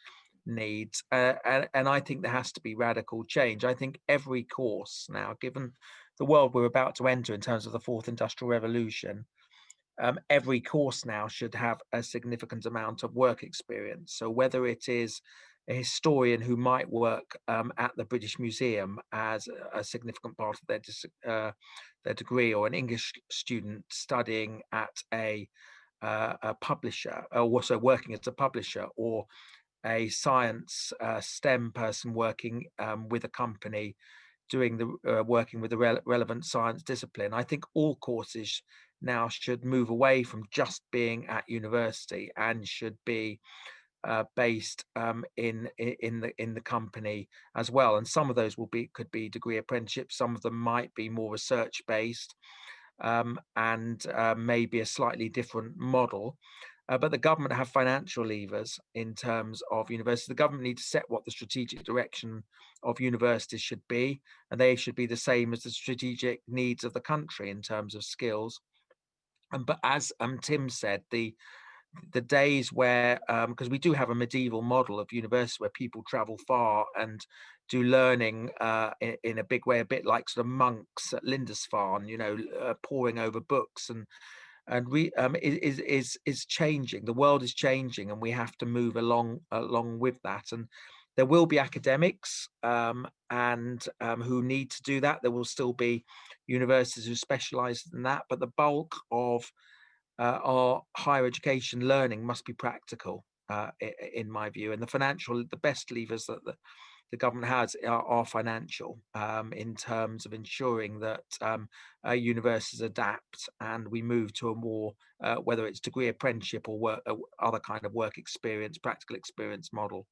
needs? And I think there has to be radical change. I think every course now, given the world we're about to enter in terms of the fourth industrial revolution, every course now should have a significant amount of work experience. So whether it is a historian who might work at the British Museum as a significant part of their degree, or an English student studying at a publisher, or also working as a publisher, or a science STEM person working with a company doing the working with the relevant science discipline. I think all courses now should move away from just being at university and should be based in the company as well. And some of those could be degree apprenticeships. Some of them might be more research based, and maybe a slightly different model. But the government have financial levers in terms of universities. The government need to set what the strategic direction of universities should be, and they should be the same as the strategic needs of the country in terms of skills. But as Tim said, the days where, because we do have a medieval model of university where people travel far and do learning in a big way, a bit like sort of monks at Lindisfarne, poring over books, and is changing. The world is changing, and we have to move along with that. And there will be academics and who need to do that. There will still be universities who specialize in that, but the bulk of our higher education learning must be practical, in my view. And the best levers that the government has are financial, in terms of ensuring that universities adapt and we move to a more, whether it's degree apprenticeship or other kind of work experience, practical experience model.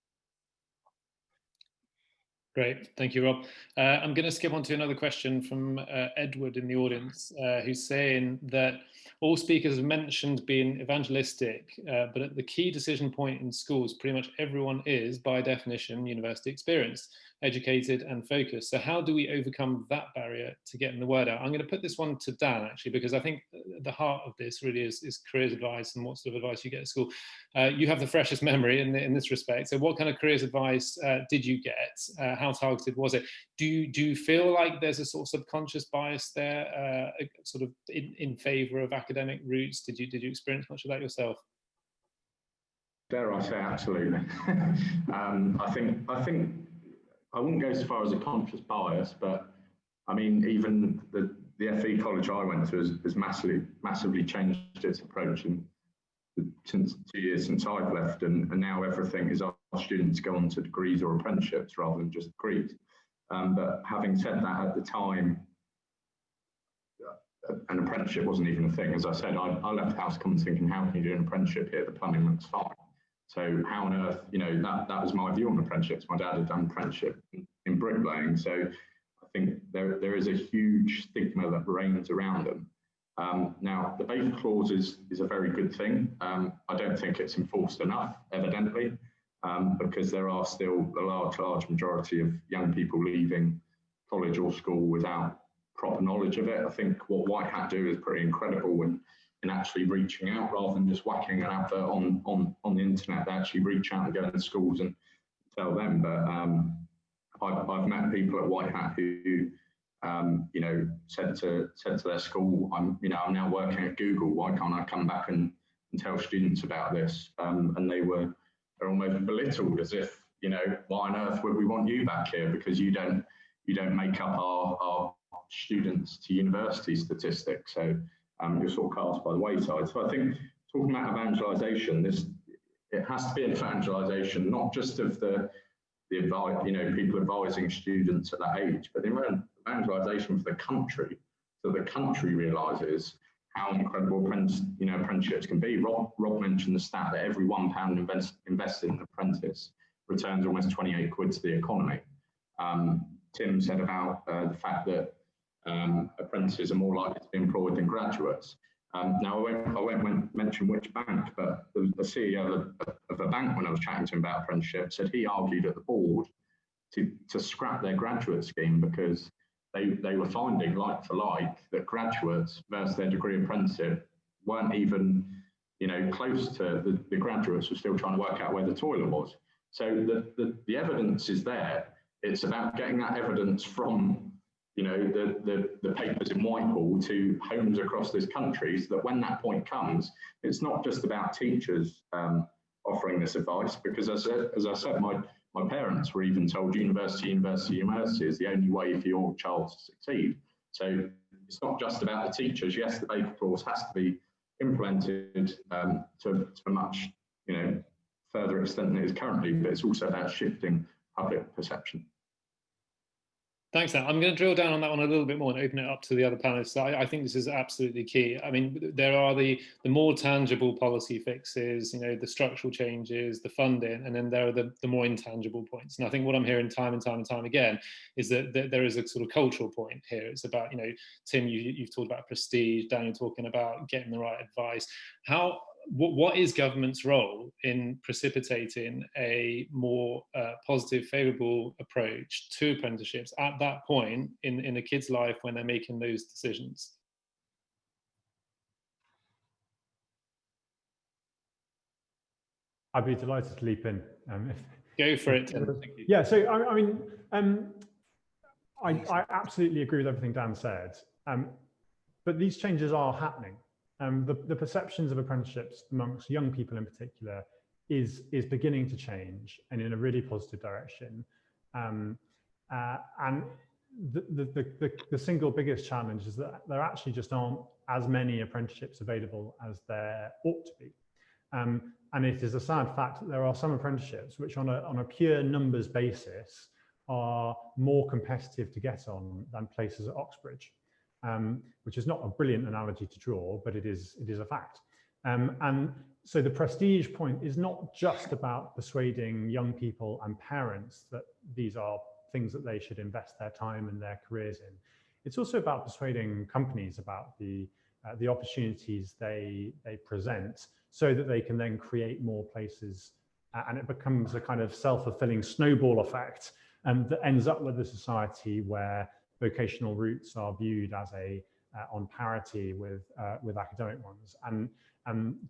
Great, thank you, Rob. I'm going to skip on to another question from Edward in the audience, who's saying that all speakers have mentioned being evangelistic, but at the key decision point in schools, pretty much everyone is, by definition, university experienced, educated and focused. So how do we overcome that barrier to getting the word out? I'm going to put this one to Dan, actually, because I think the heart of this really is careers advice and what sort of advice you get at school. You have the freshest memory in this respect. So what kind of careers advice did you get? How targeted was it? Do you feel like there's a sort of subconscious bias there, sort of in favour of academic routes? Did you experience much of that yourself? Dare I say, absolutely. I think I wouldn't go so far as a conscious bias, but I mean, even the FE college I went to has massively changed its approach since 2 years since I've left, and now everything is our students go on to degrees or apprenticeships rather than just degrees. But having said that, at the time, an apprenticeship wasn't even a thing. As I said, I left house come thinking, how can you do an apprenticeship here? The plumbing looks fine. So how on earth, you know, that was my view on apprenticeships. My dad had done apprenticeship in bricklaying. So I think there is a huge stigma that reigns around them. Now, the basic clause is a very good thing. I don't think it's enforced enough, evidently, because there are still a large majority of young people leaving college or school without proper knowledge of it. I think what White Hat do is pretty incredible in actually reaching out rather than just whacking an advert on the internet. They actually reach out and go into schools and tell them. But I've met people at White Hat who you know, said to their school, I'm now working at Google. Why can't I come back and tell students about this? And they're almost belittled, as if, you know, why on earth would we want you back here because you don't make up our students to university statistics. So you're sort of cast by the wayside. So I think talking about evangelisation, it has to be an evangelisation, not just of the people advising students at that age, but the evangelisation for the country, so the country realises how incredible apprenticeships can be. Rob mentioned the stat that every £1 invested in an apprentice returns almost 28 quid to the economy. Tim said about the fact that apprentices are more likely to be employed than graduates. Now, I won't mention which bank, but the CEO of a bank, when I was chatting to him about apprenticeship, said he argued at the board to scrap their graduate scheme because they were finding, like for like, that graduates versus their degree apprenticeship weren't even, you know, close to the graduates were still trying to work out where the toilet was. So the evidence is there. It's about getting that evidence from, you know, the papers in Whitehall to homes across this country, so that when that point comes, it's not just about teachers offering this advice, because as I said, my parents were even told university is the only way for your child to succeed. So it's not just about the teachers. Yes, the Baker Clause has to be implemented to a much, you know, further extent than it is currently, but it's also about shifting public perception. Thanks, Dan. I'm going to drill down on that one a little bit more and open it up to the other panelists. I think this is absolutely key. I mean, there are the more tangible policy fixes, you know, the structural changes, the funding, and then there are the more intangible points. And I think what I'm hearing time and time again is that there is a sort of cultural point here. It's about, you know, Tim, you've talked about prestige, Dan, you're talking about getting the right advice. What is government's role in precipitating a more positive, favourable approach to apprenticeships at that point in a kid's life when they're making those decisions? I'd be delighted to leap in. Go for it, Tim. Thank you. Yeah, so I mean, I absolutely agree with everything Dan said, but these changes are happening. The perceptions of apprenticeships amongst young people in particular is beginning to change, and in a really positive direction. And the single biggest challenge is that there actually just aren't as many apprenticeships available as there ought to be. And it is a sad fact that there are some apprenticeships which on a pure numbers basis are more competitive to get on than places at Oxbridge. Which is not a brilliant analogy to draw, but it is a fact. And so the prestige point is not just about persuading young people and parents that these are things that they should invest their time and their careers in. It's also about persuading companies about the opportunities they present, so that they can then create more places, and it becomes a kind of self-fulfilling snowball effect that ends up with a society where vocational routes are viewed as on parity with academic ones. And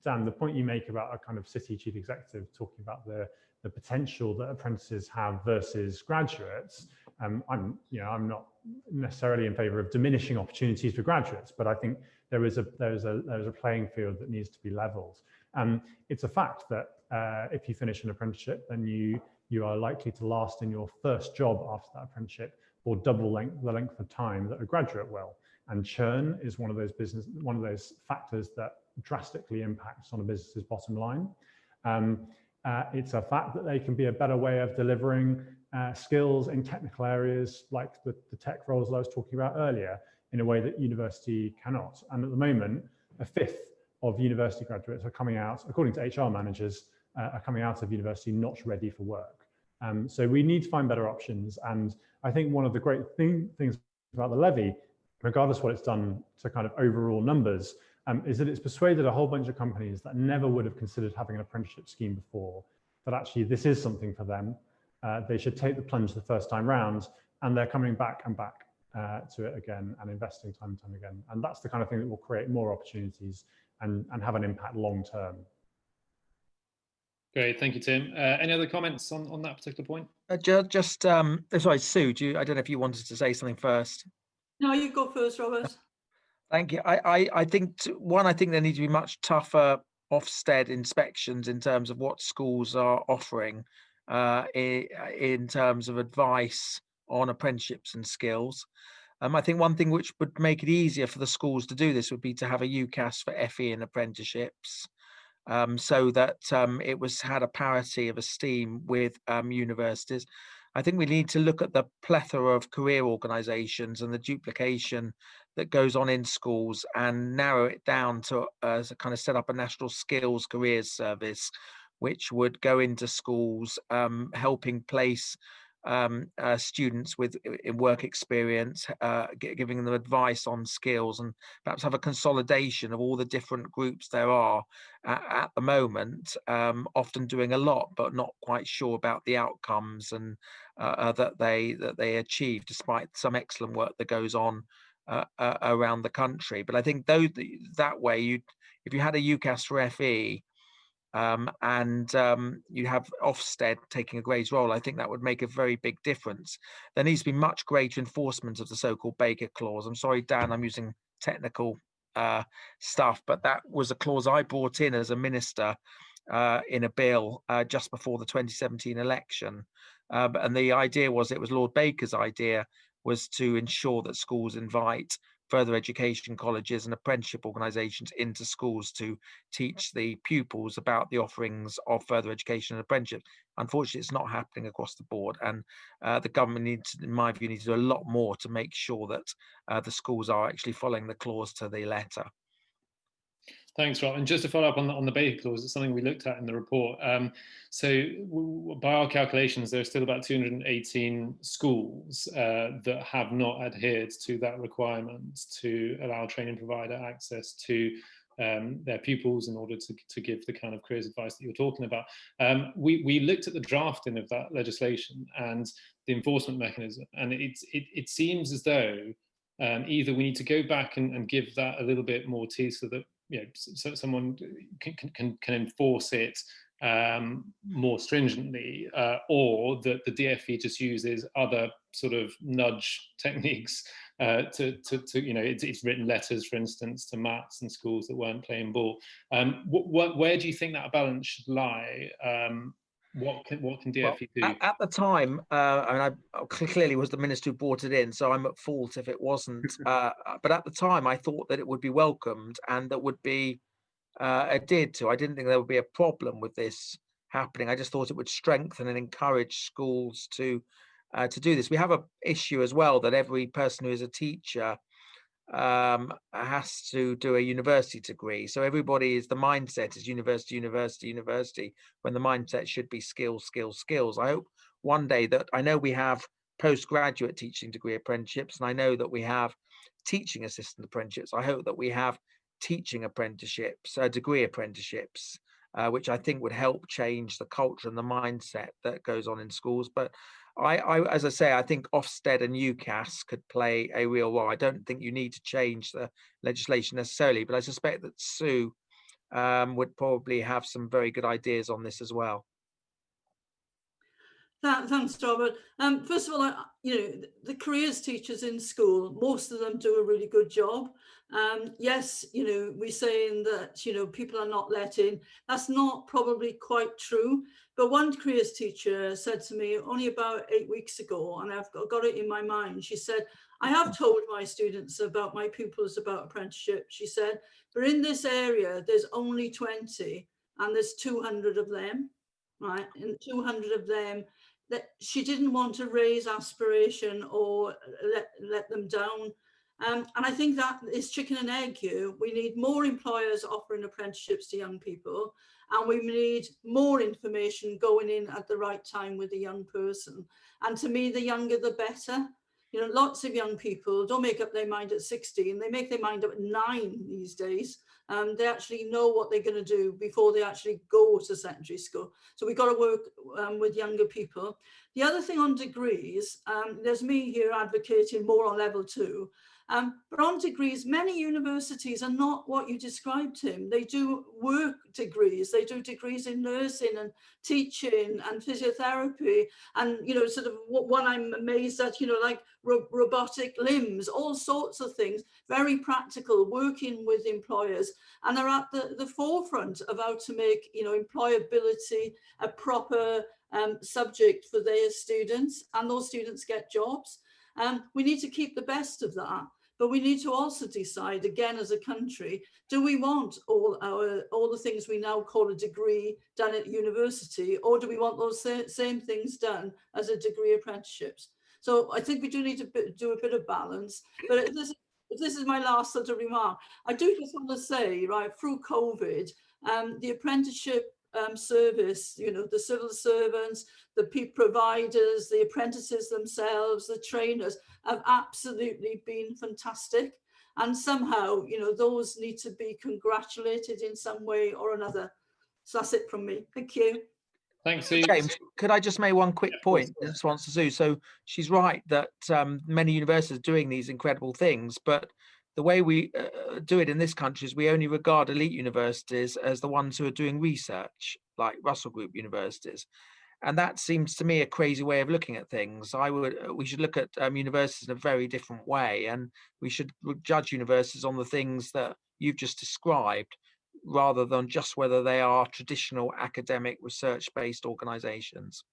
Dan, the point you make about a kind of city chief executive talking about the potential that apprentices have versus graduates, I'm not necessarily in favour of diminishing opportunities for graduates, but I think there is a playing field that needs to be levelled. It's a fact that if you finish an apprenticeship, then you are likely to last in your first job after that apprenticeship or double the length of time that a graduate will. And churn is one of those factors that drastically impacts on a business's bottom line. It's a fact that they can be a better way of delivering skills in technical areas like the tech roles that I was talking about earlier. in a way that university cannot. And at the moment, a fifth of university graduates are coming out, according to HR managers, are coming out of university not ready for work. So we need to find better options. And I think one of the great things about the levy, regardless of what it's done to kind of overall numbers, is that it's persuaded a whole bunch of companies that never would have considered having an apprenticeship scheme before, that actually this is something for them. They should take the plunge the first time round, and they're coming back and back to it again and investing time and time again. And that's the kind of thing that will create more opportunities and have an impact long term. Great, thank you, Tim. Any other comments on that particular point? Sorry, Sue, I don't know if you wanted to say something first. No, you go first, Robert. Thank you. I think there need to be much tougher Ofsted inspections in terms of what schools are offering in terms of advice on apprenticeships and skills. I think one thing which would make it easier for the schools to do this would be to have a UCAS for FE and apprenticeships, so that it had a parity of esteem with universities. I think we need to look at the plethora of career organisations and the duplication that goes on in schools and narrow it down to kind of set up a national skills careers service, which would go into schools, helping place students with work experience, giving them advice on skills, and perhaps have a consolidation of all the different groups there are at the moment, often doing a lot but not quite sure about the outcomes and that they achieve, despite some excellent work that goes on around the country. But I think that way, if you had a UCAS for FE, and you have Ofsted taking a great role, I think that would make a very big difference. There needs to be much greater enforcement of the so-called Baker Clause. I'm sorry, Dan, I'm using technical stuff, but that was a clause I brought in as a minister in a bill just before the 2017 election. And the idea was, it was Lord Baker's idea, was to ensure that schools invite further education colleges and apprenticeship organisations into schools to teach the pupils about the offerings of further education and apprenticeship. Unfortunately, it's not happening across the board, and the government needs, in my view, needs to do a lot more to make sure that the schools are actually following the clause to the letter. Thanks, Rob. And just to follow up on the Baker Clause, it's something we looked at in the report. So by our calculations, there are still about 218 schools that have not adhered to that requirement to allow training provider access to their pupils in order to give the kind of careers advice that you're talking about. We looked at the drafting of that legislation and the enforcement mechanism, and it seems as though either we need to go back and give that a little bit more teeth so that so someone can enforce it more stringently, or that the DfE just uses other sort of nudge techniques it's written letters, for instance, to maths and schools that weren't playing ball. Where do you think that balance should lie? What can DfE do? At the time, I clearly was the minister who brought it in, so I'm at fault if it wasn't. But at the time, I thought that it would be welcomed and that would be adhered to. I didn't think there would be a problem with this happening. I just thought it would strengthen and encourage schools to do this. We have an issue as well that every person who is a teacher has to do a university degree. So the mindset is university, when the mindset should be skills. I hope one day that, I know we have postgraduate teaching degree apprenticeships, and I know that we have teaching assistant apprenticeships. I hope that we have teaching apprenticeships, degree apprenticeships, which I think would help change the culture and the mindset that goes on in schools. But as I say, I think Ofsted and UCAS could play a real role. I don't think you need to change the legislation necessarily, but I suspect that Sue would probably have some very good ideas on this as well. Thanks, Robert. First of all, the careers teachers in school, most of them do a really good job. Yes, we're saying that, people are not let in. That's not probably quite true. But one careers teacher said to me only about 8 weeks ago, and I've got it in my mind. She said, I have told my students about my pupils about apprenticeship. She said, but in this area, there's only 20 and there's 200 of them, right? And 200 of them, that she didn't want to raise aspiration or let them down. And I think that is chicken and egg here. We need more employers offering apprenticeships to young people, and we need more information going in at the right time with a young person. And to me, the younger, the better. You know, lots of young people don't make up their mind at 16, they make their mind up at 9 these days. They actually know what they're going to do before they actually go to secondary school. So we've got to work with younger people. The other thing on degrees, there's me here advocating more on level 2. But on degrees, many universities are not what you described, Tim. They do work degrees. They do degrees in nursing and teaching and physiotherapy. And, you know, sort of one I'm amazed at, you know, like robotic limbs, all sorts of things, very practical, working with employers. And they're at the forefront of how to make, you know, employability a proper subject for their students, and those students get jobs. We need to keep the best of that. But we need to also decide, again, as a country, do we want all the things we now call a degree done at university, or do we want those same things done as a degree apprenticeships? So I think we do need to do a bit of balance. But if this is my last sort of remark, I do just want to say, right, through COVID, the apprenticeship service, you know, the civil servants, the providers, the apprentices themselves, the trainers have absolutely been fantastic. And somehow, you know, those need to be congratulated in some way or another. So that's it from me. Thank you. Thanks, Sue. James, could I just make one quick point in response to Sue? So she's right that many universities are doing these incredible things, but the way we do it in this country is we only regard elite universities as the ones who are doing research, like Russell Group universities. And that seems to me a crazy way of looking at things. We should look at universities in a very different way, and we should judge universities on the things that you've just described, rather than just whether they are traditional academic research-based organizations.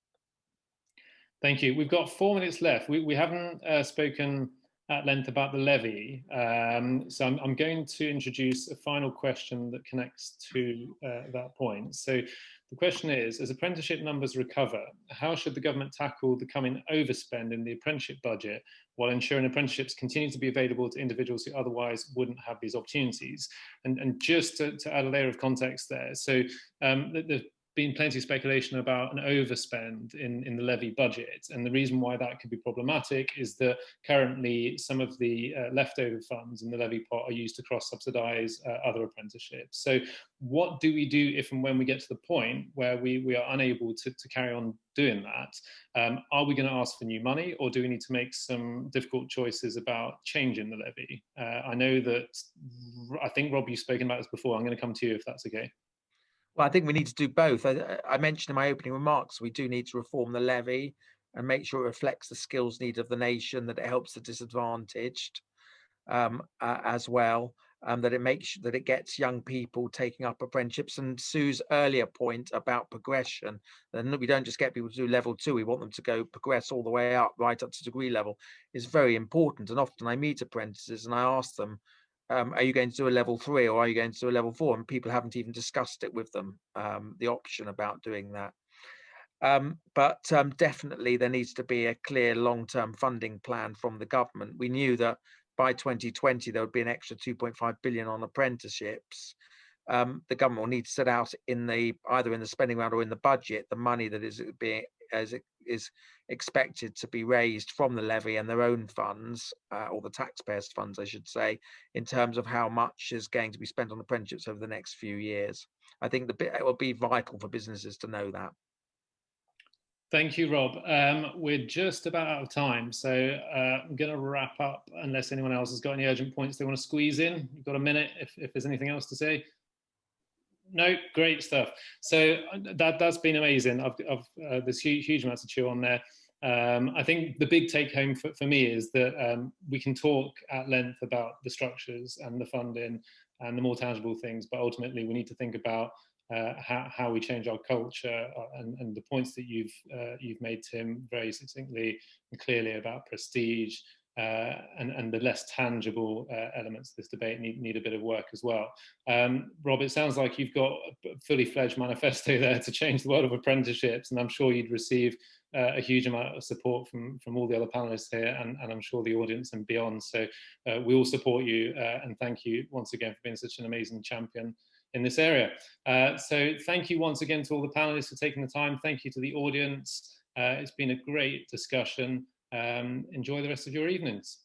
Thank you. We've got 4 minutes left. We haven't spoken at length about the levy. So I'm going to introduce a final question that connects to that point. So the question is, as apprenticeship numbers recover, how should the government tackle the coming overspend in the apprenticeship budget while ensuring apprenticeships continue to be available to individuals who otherwise wouldn't have these opportunities? And just to add a layer of context there, so there's been plenty of speculation about an overspend in the levy budget. And the reason why that could be problematic is that currently some of the leftover funds in the levy pot are used to cross-subsidise other apprenticeships. So what do we do if and when we get to the point where we are unable to carry on doing that? Are we going to ask for new money, or do we need to make some difficult choices about changing the levy? I know that, I think, Rob, you've spoken about this before. I'm going to come to you if that's okay. Well, I think we need to do both. I mentioned in my opening remarks, we do need to reform the levy and make sure it reflects the skills need of the nation, that it helps the disadvantaged as well, that it makes that it gets young people taking up apprenticeships. And Sue's earlier point about progression, then we don't just get people to do level 2, we want them to go progress all the way up, right up to degree level, is very important. And often I meet apprentices and I ask them, are you going to do a level 3 or are you going to do a level 4? And people haven't even discussed it with them, the option about doing that. But definitely there needs to be a clear long-term funding plan from the government. We knew that by 2020 there would be an extra 2.5 billion on apprenticeships. The government will need to set out either in the spending round or in the budget the money that is expected to be raised from the levy and their own funds, or the taxpayers' funds, I should say, in terms of how much is going to be spent on apprenticeships over the next few years. I think it will be vital for businesses to know that. Thank you, Rob. We're just about out of time, so I'm going to wrap up unless anyone else has got any urgent points they want to squeeze in. You've got a minute if there's anything else to say. No, great stuff. So that's been amazing. There's huge amounts to chew on there. I think the big take home for me is that we can talk at length about the structures and the funding and the more tangible things, but ultimately we need to think about how we change our culture, and the points that you've made, Tim, very succinctly and clearly about prestige, and the less tangible elements of this debate need a bit of work as well. Rob, it sounds like you've got a fully fledged manifesto there to change the world of apprenticeships, and I'm sure you'd receive a huge amount of support from all the other panelists here, and I'm sure the audience and beyond. So we all support you, and thank you once again for being such an amazing champion in this area. So thank you once again to all the panelists for taking the time. Thank you to the audience. It's been a great discussion. Enjoy the rest of your evenings.